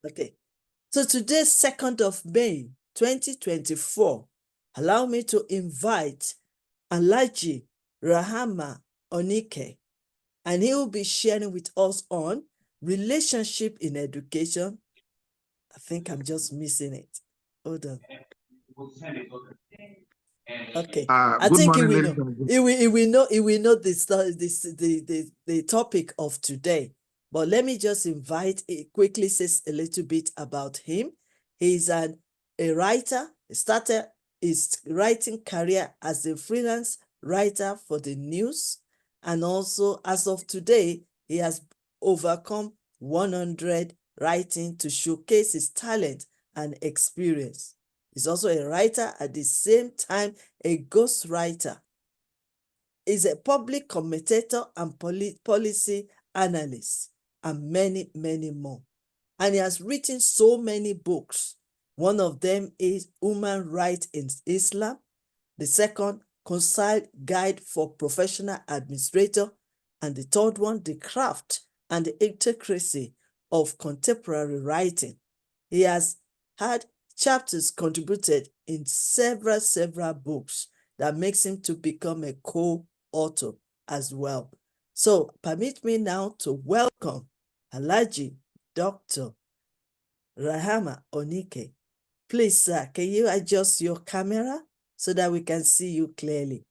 Okay. So today, 2nd of May, 2024, allow me to invite Alhaji Rahaman Onike, and he will be sharing with us on relationship in education. I think I'm just missing it. Hold on. Okay. I Good think morning, he will ladies know. and He will know the topic of today. But let me just quickly say a little bit about him. He's a writer. He started his writing career as a freelance writer for the news. And also, as of today, he has overcome 100 writing to showcase his talent and experience. He's also a writer at the same time, a ghostwriter. He's a public commentator and policy analyst, and many, many more. And he has written so many books. One of them is Human Rights in Islam. The second, Conciled Guide for Professional Administrator. And the third one, The Craft and the Intricacy of Contemporary Writing. He has had chapters contributed in several books that makes him to become a co-author as well. So permit me now to welcome Alhaji Dr. Rahaman Onike. Please, sir, can you adjust your camera so that we can see you clearly?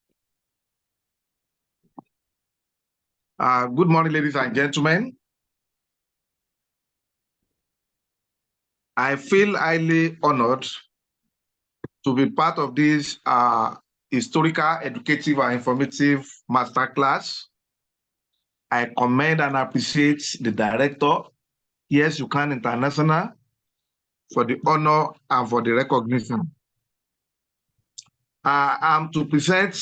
good morning, ladies and gentlemen. I feel highly honored to be part of this historical, educative, and informative masterclass. I commend and appreciate the director, YYCI International, for the honor and for the recognition. I'm to present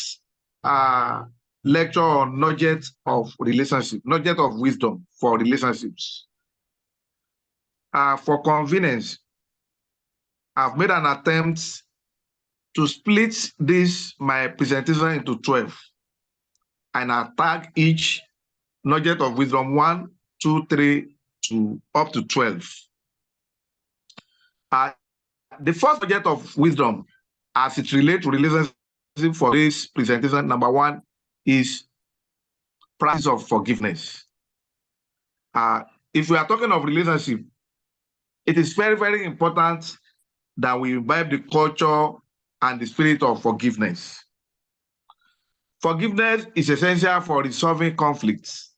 a lecture on nugget of relationship, nugget of wisdom for relationships. For convenience, I've made an attempt to split my presentation into 12, and I tag each nugget of wisdom 1, 2, 3 to up to 12. The first nugget of wisdom, as it relates to relationship for this presentation, number 1 is practice of forgiveness. If we are talking of relationship, it is very, very important that we imbibe the culture and the spirit of forgiveness. Forgiveness is essential for resolving conflicts,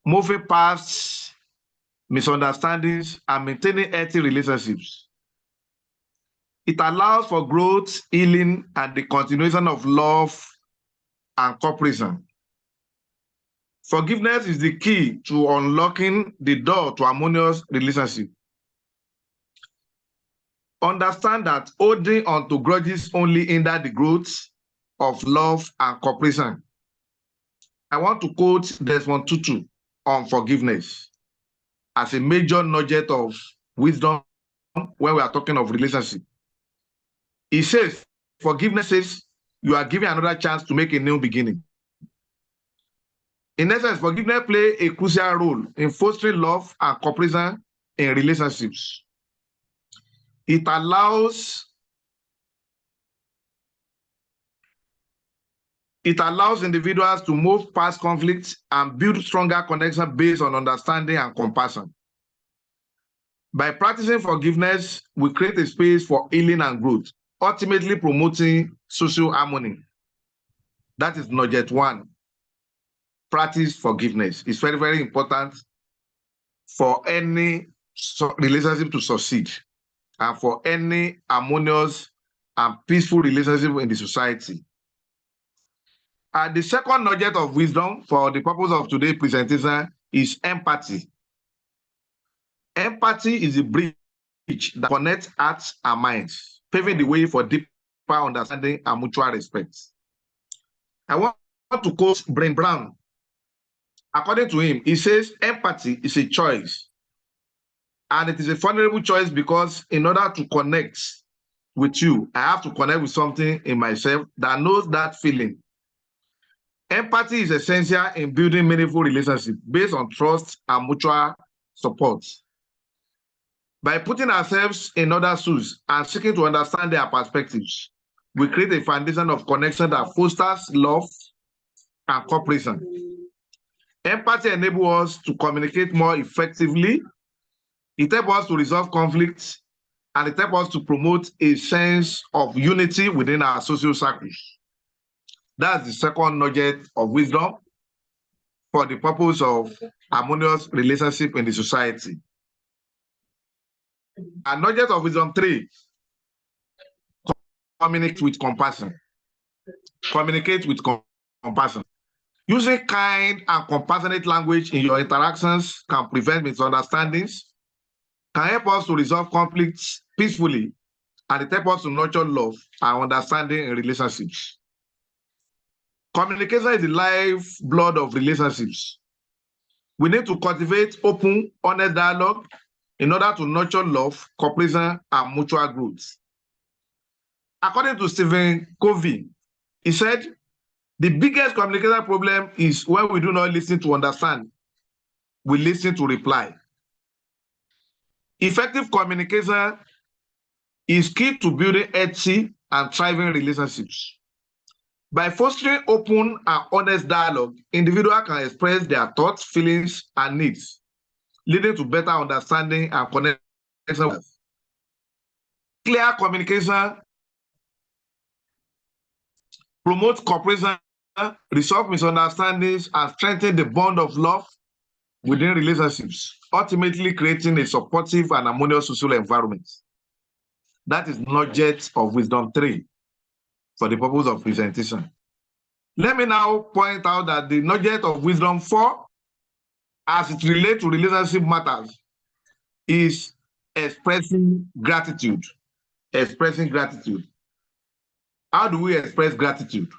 moving past misunderstandings, and maintaining healthy relationships. It allows for growth, healing, and the continuation of love and cooperation. Forgiveness is the key to unlocking the door to harmonious relationship. Understand that holding on to grudges only hinder the growth of love and cooperation. I want to quote Desmond Tutu on forgiveness as a major nugget of wisdom when we are talking of relationship. He says, forgiveness says you are giving another chance to make a new beginning. In essence, forgiveness plays a crucial role in fostering love and cooperation in relationships. It allows individuals to move past conflicts and build stronger connections based on understanding and compassion. By practicing forgiveness, we create a space for healing and growth, ultimately promoting social harmony. That is nugget 1. Practice forgiveness. It's very, very important for any relationship to succeed and for any harmonious and peaceful relationship in the society. The second nugget of wisdom for the purpose of today's presentation is empathy. Empathy is a bridge that connects hearts and minds, paving the way for deeper understanding and mutual respect. I want to quote Brent Brown. According to him, he says, empathy is a choice. And it is a vulnerable choice because in order to connect with you, I have to connect with something in myself that knows that feeling. Empathy is essential in building meaningful relationships based on trust and mutual support. By putting ourselves in others' shoes and seeking to understand their perspectives, we create a foundation of connection that fosters love and cooperation. Empathy enables us to communicate more effectively. It helps us to resolve conflicts, and it helps us to promote a sense of unity within our social circles. That's the second nugget of wisdom for the purpose of harmonious relationship in the society. And nugget of wisdom 3, communicate with compassion. Communicate with compassion. Using kind and compassionate language in your interactions can prevent misunderstandings, can help us to resolve conflicts peacefully, and it helps us to nurture love and understanding in relationships. Communication is the lifeblood of relationships. We need to cultivate open, honest dialogue in order to nurture love, cooperation, and mutual growth. According to Stephen Covey, he said, the biggest communication problem is when we do not listen to understand, we listen to reply. Effective communication is key to building healthy and thriving relationships. By fostering open and honest dialogue, individuals can express their thoughts, feelings, and needs, leading to better understanding and connection. Clear communication promotes cooperation, resolve misunderstandings, and strengthen the bond of love within relationships, ultimately creating a supportive and harmonious social environment. That is nugget of wisdom 3 for the purpose of presentation. Let me now point out that the nugget of wisdom 4, as it relates to relationship matters, is expressing gratitude. Expressing gratitude. How do we express gratitude?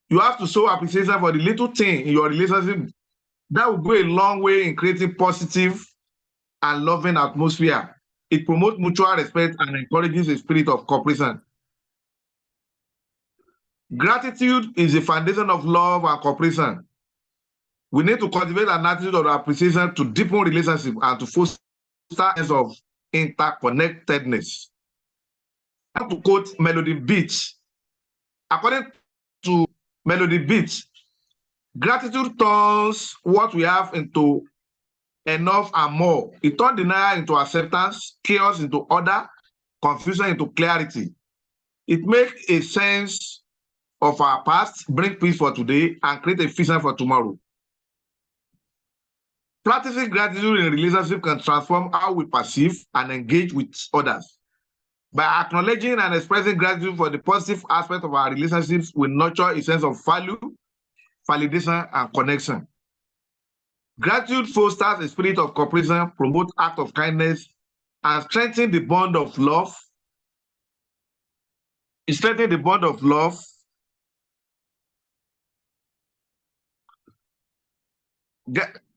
You have to show appreciation for the little thing in your relationship. That will go a long way in creating positive and loving atmosphere. It promotes mutual respect and encourages a spirit of cooperation. Gratitude is the foundation of love and cooperation. We need to cultivate an attitude of appreciation to deepen relationships and to foster a sense of interconnectedness. I want to quote Melody Beach. According to Melody Beach, gratitude turns what we have into enough and more. It turns denial into acceptance, chaos into order, confusion into clarity. It makes a sense of our past, bring peace for today, and create a vision for tomorrow. Practicing gratitude in a relationship can transform how we perceive and engage with others. By acknowledging and expressing gratitude for the positive aspect of our relationships, we nurture a sense of value, validation, and connection. Gratitude fosters a spirit of cooperation, promotes acts of kindness, and strengthens the bond of love. It strengthens the bond of love.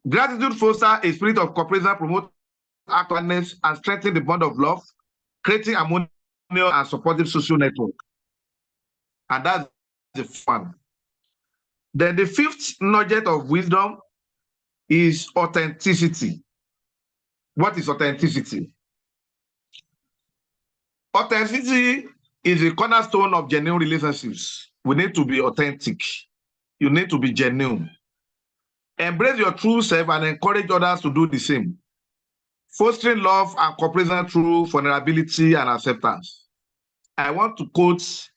Gratitude fosters a spirit of cooperation, promotes acts of kindness, and strengthens the bond of love, creating a harmonious and supportive social network. And that's the fun. Then the fifth nugget of wisdom is authenticity. What is authenticity? Authenticity is a cornerstone of genuine relationships. We need to be authentic. You need to be genuine. Embrace your true self and encourage others to do the same. Fostering love and cooperation through vulnerability and acceptance. I want to quote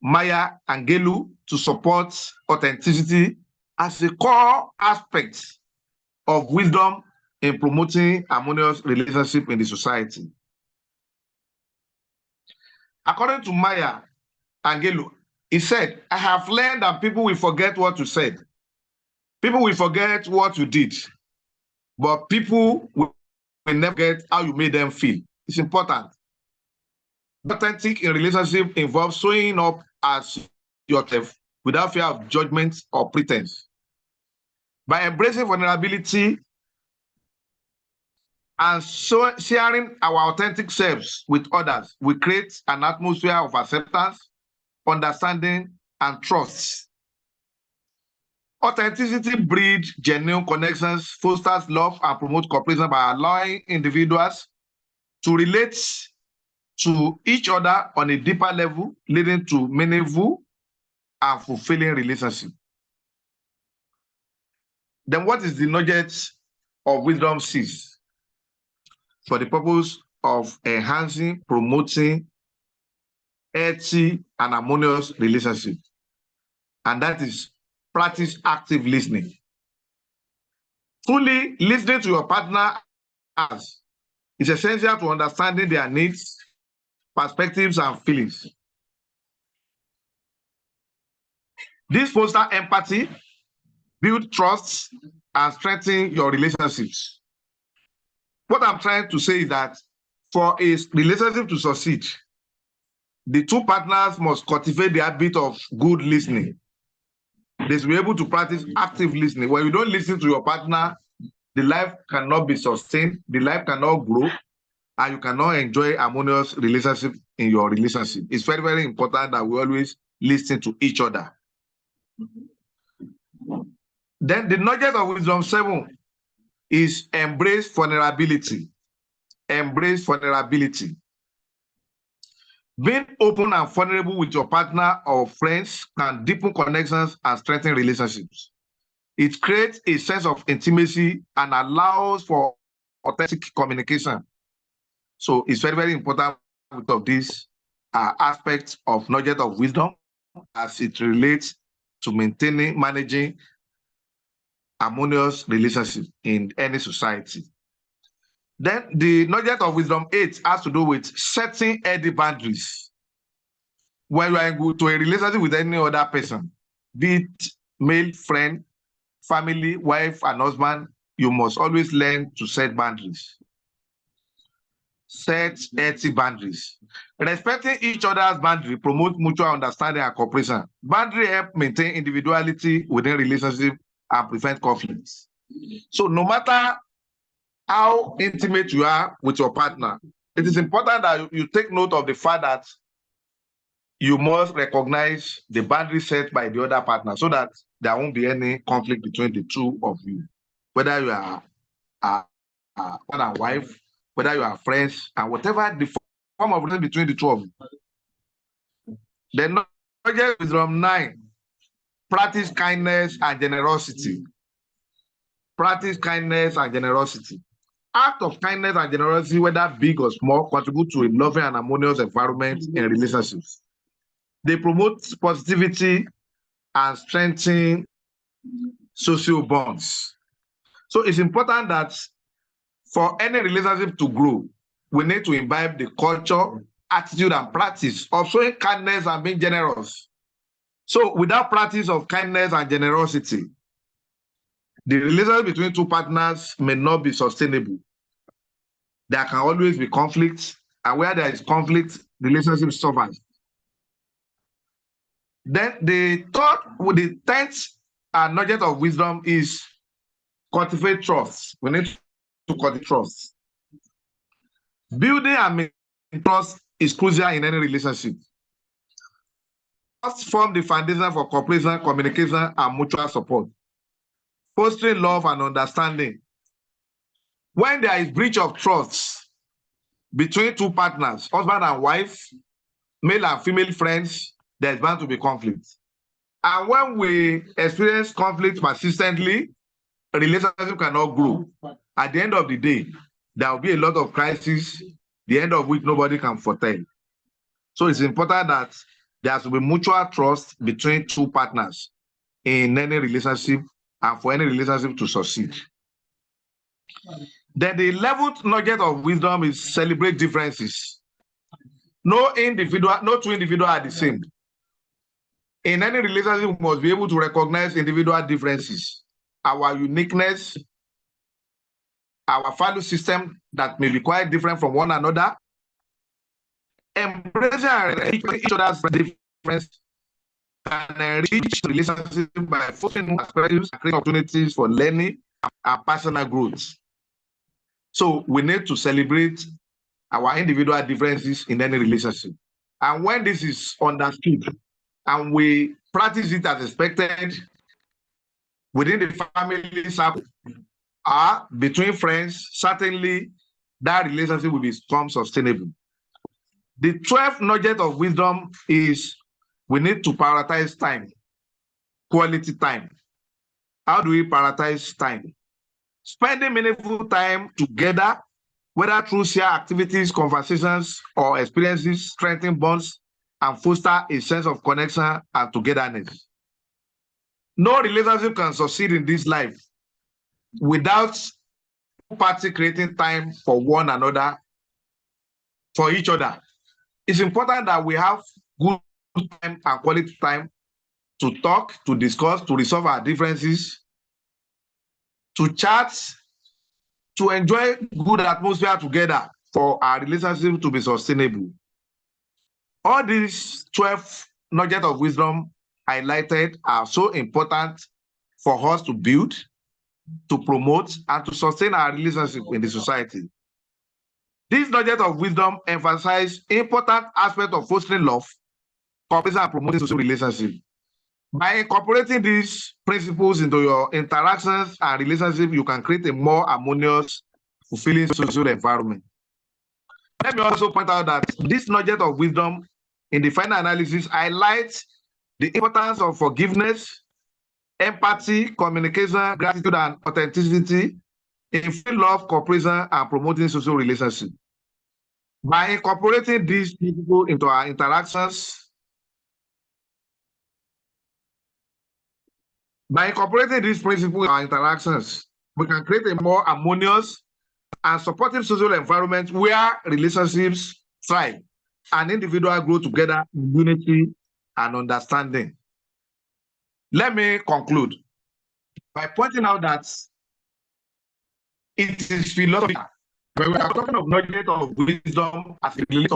Maya Angelou to support authenticity as a core aspect of wisdom in promoting harmonious relationship in the society. According to Maya Angelou, he said, I have learned that people will forget what you said. People will forget what you did, but people will never forget how you made them feel. It's important. Authentic in relationship involves showing up as yourself without fear of judgment or pretense. By embracing vulnerability and sharing our authentic selves with others, we create an atmosphere of acceptance, understanding, and trust. Authenticity breeds genuine connections, fosters love, and promotes cooperation by allowing individuals to relate to each other on a deeper level, leading to meaningful and fulfilling relationships. Then what is the nugget of wisdom 6? For the purpose of enhancing, promoting healthy and harmonious relationships. And that is practice active listening. Fully listening to your partner is essential to understanding their needs, perspectives, and feelings. This fosters empathy, build trust, and strengthen your relationships. What I'm trying to say is that for a relationship to succeed, the two partners must cultivate the habit of good listening. They should be able to practice active listening. When you don't listen to your partner, the life cannot be sustained, the life cannot grow, and you cannot enjoy harmonious relationship in your relationship. It's very, very important that we always listen to each other. Then the nugget of wisdom 7 is embrace vulnerability. Embrace vulnerability. Being open and vulnerable with your partner or friends can deepen connections and strengthen relationships. It creates a sense of intimacy and allows for authentic communication. So it's very, very important of these aspects of nugget of wisdom as it relates to maintaining, managing harmonious relationships in any society. Then the nugget of wisdom 8 has to do with setting healthy boundaries. When you are into a relationship with any other person, be it male, friend, family, wife, and husband, you must always learn to set boundaries. Set healthy boundaries. Respecting each other's boundary promotes mutual understanding and cooperation. Boundary help maintain individuality within relationship and prevent conflicts. So no matter how intimate you are with your partner, it is important that you take note of the fact that you must recognize the boundary set by the other partner so that there won't be any conflict between the two of you, whether you are husband and wife, whether you are friends, and whatever the form of relationship between the two of you. Then nugget wisdom 9, practice kindness and generosity. Practice kindness and generosity. Act of kindness and generosity, whether big or small, contribute to a loving and harmonious environment in relationships. They promote positivity and strengthen social bonds. So it's important that for any relationship to grow, we need to imbibe the culture, attitude, and practice of showing kindness and being generous. So without practice of kindness and generosity, the relationship between two partners may not be sustainable. There can always be conflict, and where there is conflict, the relationship suffers. Then the 10th nugget of wisdom is cultivate trust. We need to cultivate trust. Building and maintaining trust is crucial in any relationship. Trust forms the foundation for cooperation, communication, and mutual support. Fostering love and understanding. When there is breach of trust between two partners, husband and wife, male and female friends, there's bound to be conflict. And when we experience conflict persistently, a relationship cannot grow. At the end of the day, there will be a lot of crises, the end of which nobody can foretell. So it's important that there has to be mutual trust between two partners in any relationship and for any relationship to succeed. Then the 11th nugget of wisdom is celebrate differences. No two individuals are the same. In any relationship, we must be able to recognize individual differences, our uniqueness, our value system that may be quite different from one another. Embracing and respecting each other's differences can enrich relationships by fostering perspectives and creating opportunities for learning and personal growth. So we need to celebrate our individual differences in any relationship. And when this is understood and we practice it as expected, within the family circle, or between friends, certainly that relationship will become sustainable. The 12th nugget of wisdom is we need to prioritize time, quality time. How do we prioritize time? Spending meaningful time together, whether through shared activities, conversations, or experiences, strengthen bonds and foster a sense of connection and togetherness. No relationship can succeed in this life without party creating time for one another, for each other. It's important that we have good time and quality time to talk, to discuss, to resolve our differences, to chat, to enjoy good atmosphere together for our relationship to be sustainable. All these 12 nuggets of wisdom highlighted are so important for us to build, to promote, and to sustain our relationship in the society. These nuggets of wisdom emphasize important aspects of fostering love, cooperation, and promoting social relationships. By incorporating these principles into your interactions and relationships, you can create a more harmonious, fulfilling social environment. Let me also point out that this nugget of wisdom in the final analysis highlights the importance of forgiveness, empathy, communication, gratitude, and authenticity in love, cooperation, and promoting social relationships. By incorporating these principles into our interactions, we can create a more harmonious and supportive social environment where relationships thrive and individuals grow together in unity and understanding. Let me conclude by pointing out that it is philosophical. When we are talking of knowledge of wisdom as it relates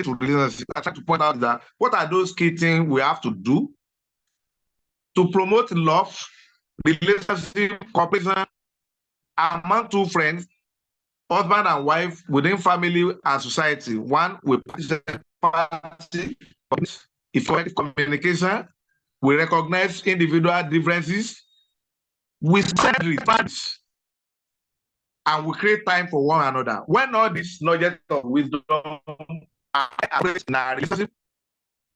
to relationships, I try to point out that what are those key things we have to do to promote love, relationship, cooperation among two friends, husband and wife, within family and society. One, we practice effective communication. We recognize individual differences. We set boundaries and we create time for one another. When all this knowledge of wisdom are in our relationship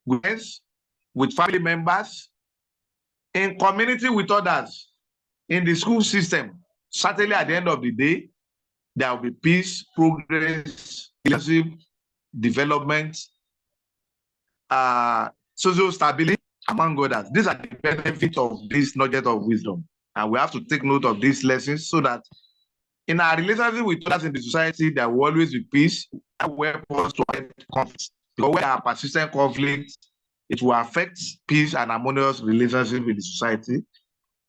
with friends, with family members, in community with others, in the school system, certainly at the end of the day, there will be peace, progress, relationship, development, social stability, among others. These are the benefits of this knowledge of wisdom. And we have to take note of these lessons so that in our relationship with others in the society, there will always be peace and weapons to avoid conflict. Because when there are persistent conflicts, it will affect peace and harmonious relationship in the society.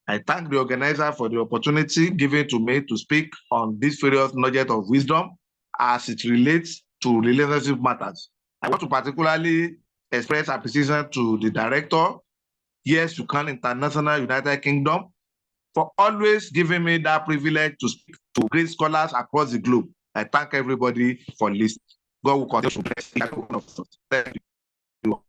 I thank the organizer for the opportunity given to me to speak on this various nuggets of wisdom as it relates to relationship matters. I want to particularly express appreciation to the director, Yes You Can International United Kingdom, for always giving me that privilege to speak to great scholars across the globe. I thank everybody for listening. God will continue to bless each one of us. Thank you.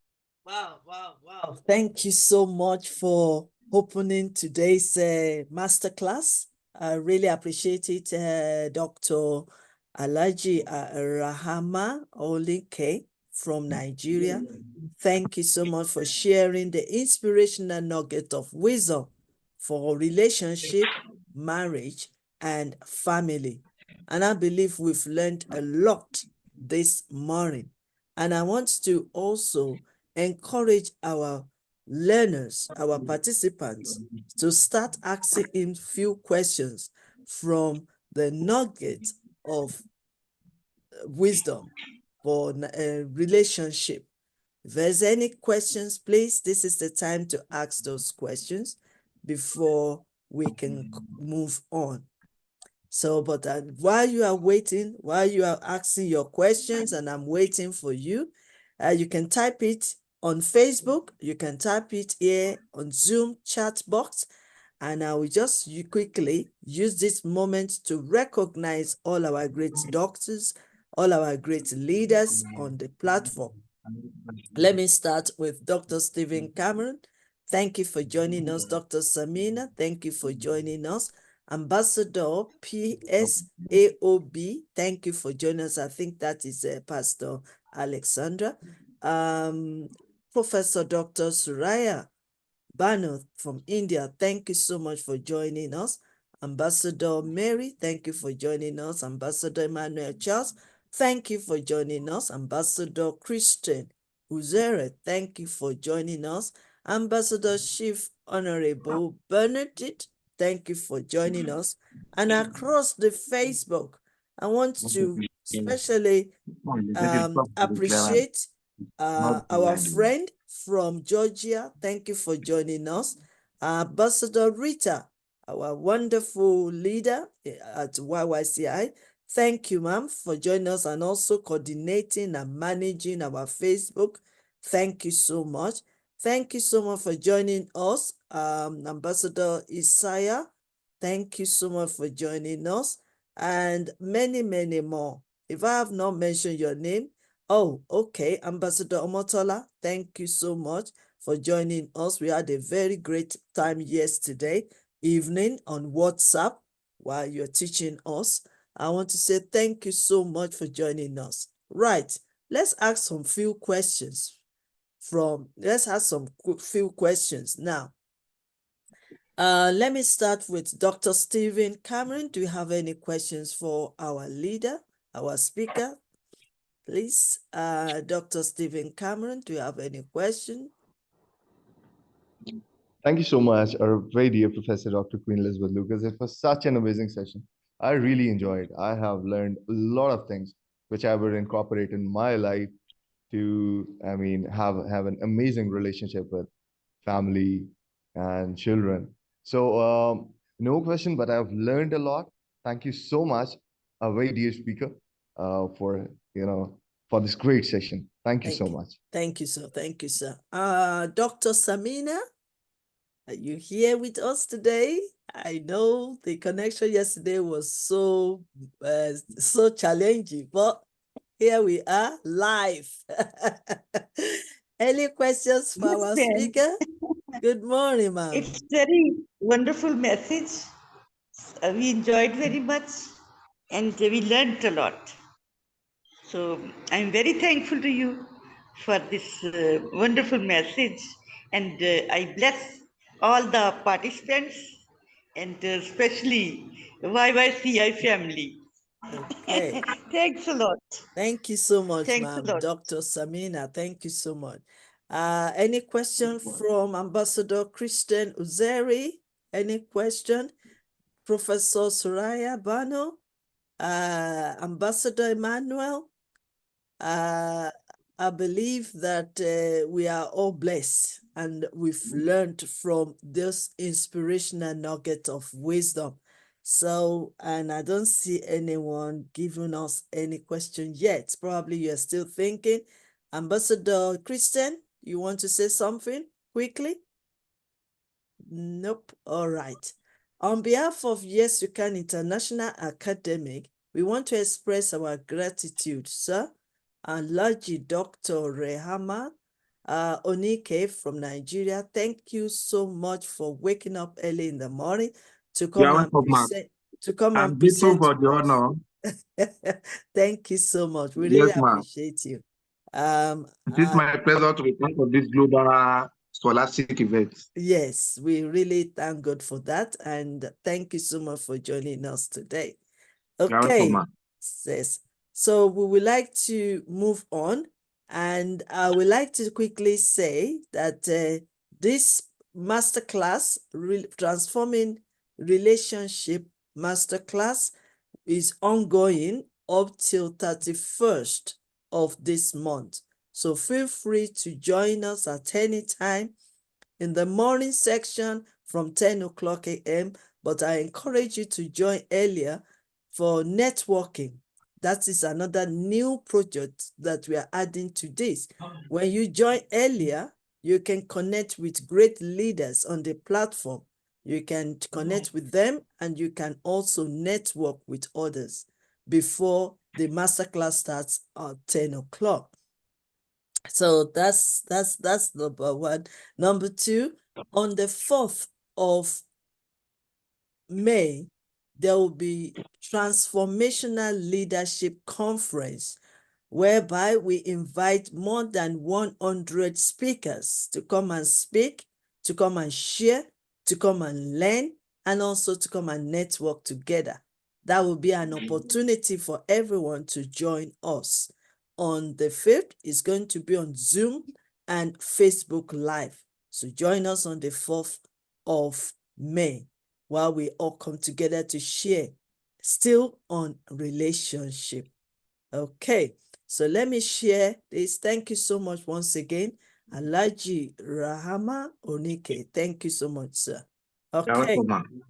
Wow. Thank you so much for opening today's masterclass. I really appreciate it, Dr. Alhaji Rahaman Onike from Nigeria. Thank you so much for sharing the inspirational nugget of wisdom for relationship, marriage, and family. And I believe we've learned a lot this morning. And I want to also encourage our learners, our participants, to start asking him few questions from the nugget of wisdom for a relationship. If there's any questions, please, this is the time to ask those questions before we can move on. So, but while you are waiting, while you are asking your questions and I'm waiting for you, you can type it on Facebook, you can type it here on Zoom chat box, and I will just quickly use this moment to recognize all our great doctors, all our great leaders on the platform. Let me start with Dr. Stephen Cameron. Thank you for joining us. Dr. Samina, thank you for joining us. Ambassador PSAOB, thank you for joining us. I think that is Pastor Alexandra. Professor Dr. Suraya Banu from India, thank you so much for joining us. Ambassador Mary, thank you for joining us. Ambassador Emmanuel Charles, thank you for joining us. Ambassador Christian Uzere, thank you for joining us. Ambassador Chief Honorable Bernadette, thank you for joining us. And across the Facebook, I want to especially appreciate our friend from Georgia. Thank you for joining us. Ambassador Rita, our wonderful leader at YYCI. Thank you, ma'am, for joining us and also coordinating and managing our Facebook. Thank you so much. Thank you so much for joining us, Ambassador Isaiah. Thank you so much for joining us, and many, many more. If I have not mentioned your name, oh, okay, Ambassador Omotola, thank you so much for joining us. We had a very great time yesterday evening on WhatsApp while you're teaching us. I want to say thank you so much for joining us. Right, let's ask some few questions few questions now. Let me start with Dr. Stephen Cameron. Do you have any questions for our leader, our speaker? Please, Dr. Stephen Cameron, do you have any question? Thank you so much, our very dear Professor Dr. Queen Elizabeth Lucas. It was such an amazing session. I really enjoyed. I have learned a lot of things which I would incorporate in my life to, have an amazing relationship with family and children. So, no question, but I've learned a lot. Thank you so much, a very dear speaker, for for this great session. Thank you so much. Thank you, sir. Thank you, sir. Dr. Samina, are you here with us today? I know the connection yesterday was so challenging, but here we are live. Any questions for our speaker? Good morning, ma'am. It's very wonderful message. We enjoyed very much and we learned a lot. So I'm very thankful to you for this wonderful message, and I bless all the participants and especially YYCI family. Okay. Thanks a lot. Thank you so much, Thanks ma'am. Dr. Samina, thank you so much. Any question from Ambassador Christian Uzeri? Any question? Professor Suraya Bano? Ambassador Emmanuel? I believe that we are all blessed and we've learned from this inspirational nugget of wisdom. So, and I don't see anyone giving us any question yet. Probably you're still thinking. Ambassador Christian, you want to say something quickly? Nope. All right. On behalf of YYCI International Academy, we want to express our gratitude, sir, and Laji Dr. Rahaman Onike from Nigeria. Thank you so much for waking up early in the morning to come and present. I'm grateful for the honor. Thank you so much. We Yes, really appreciate you. It is my pleasure to be part of this global scholastic event. Yes, we really thank God for that. And thank you so much for joining us today. Okay, yes. So we would like to move on. And I would like to quickly say that this masterclass, Transforming Relationship Masterclass, is ongoing up till 31st of this month. So feel free to join us at any time in the morning section from 10 o'clock a.m. But I encourage you to join earlier for networking. That is another new project that we are adding to this. When you join earlier, you can connect with great leaders on the platform. You can connect with them and you can also network with others before the masterclass starts at 10 o'clock. So that's number one. Number two, On the 4th of May, there will be Transformational Leadership Conference, whereby we invite more than 100 speakers to come and speak, to come and share, to come and learn, and also to come and network together. That will be an opportunity for everyone to join us. On the 5th, it's going to be on Zoom and Facebook Live. So join us on the 4th of May while we all come together to share, still on relationship. Okay, so let me share this. Thank you so much once again. Alhaji Rahaman Onike. Thank you so much, sir. You're Okay. welcome, ma'am.